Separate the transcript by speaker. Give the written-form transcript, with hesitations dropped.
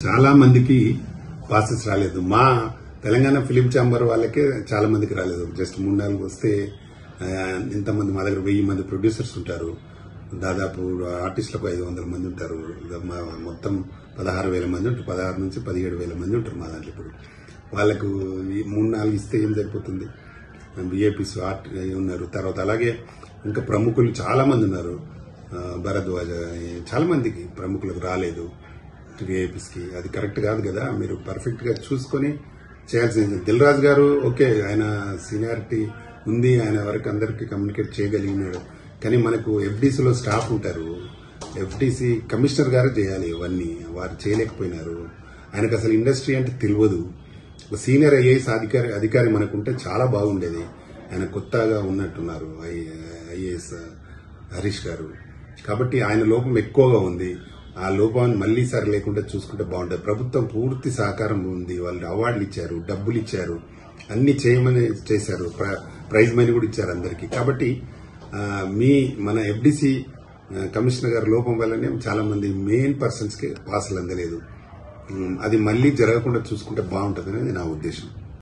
Speaker 1: చాలా మందికి పాసెస్ రాలేదు. మా తెలంగాణ ఫిలిం ఛాంబర్ వాళ్ళకే చాలా మందికి రాలేదు. జస్ట్ 3-4 వస్తే ఇంతమంది మా దగ్గర 1000 మంది ప్రొడ్యూసర్స్ ఉంటారు. దాదాపు ఆర్టిస్టులకు 500 మంది ఉంటారు. మొత్తం 16,000 మంది ఉంటారు. 16 నుంచి 17,000 మంది ఉంటారు మా దాంట్లో. ఇప్పుడు వాళ్ళకు 3-4 ఇస్తే ఏం సరిపోతుంది? బిఏపీస్ ఉన్నారు. తర్వాత అలాగే ఇంకా ప్రముఖులు చాలా మంది ఉన్నారు. భరద్వాజ చాలా మందికి ప్రముఖులకు రాలేదు విఐపీస్కి. అది కరెక్ట్ కాదు కదా. మీరు పర్ఫెక్ట్ గా చూసుకొని చేయాల్సింది. దిల్ రాజు గారు ఓకే, ఆయన సీనియారిటీ ఉంది, ఆయన వరకు అందరికి కమ్యూనికేట్ చేయగలిగినాడు. కానీ మనకు ఎఫ్డీసీలో స్టాఫ్ ఉంటారు. ఎఫ్డీసీ కమిషనర్ గారు చేయాలి ఇవన్నీ, వారు చేయలేకపోయినారు. ఆయనకు అసలు ఇండస్ట్రీ అంటే తెలియదు. సీనియర్ ఐఏఎస్ అధికారి మనకుంటే చాలా బాగుండేది. ఆయన కొత్తగా ఉన్నట్టున్నారు ఐఏఎస్ హరీష్ గారు. కాబట్టి ఆయన లోపం ఎక్కువగా ఉంది. ఆ లోపాన్ని మళ్లీ సరి లేకుండా చూసుకుంటే బాగుంటుంది. ప్రభుత్వం పూర్తి సహకారం ఉంది. వాళ్ళు అవార్డులు ఇచ్చారు, డబ్బులు ఇచ్చారు, అన్ని చేయమని చేశారు, ప్రైజ్ మనీ కూడా ఇచ్చారు అందరికీ. కాబట్టి మన ఎఫ్డీసీ కమిషనర్ గారి లోపం వల్లనే చాలా మంది మెయిన్ పర్సన్స్ కి పాసులు అందలేదు. అది మళ్లీ జరగకుండా చూసుకుంటే బాగుంటుంది అనేది నా ఉద్దేశం.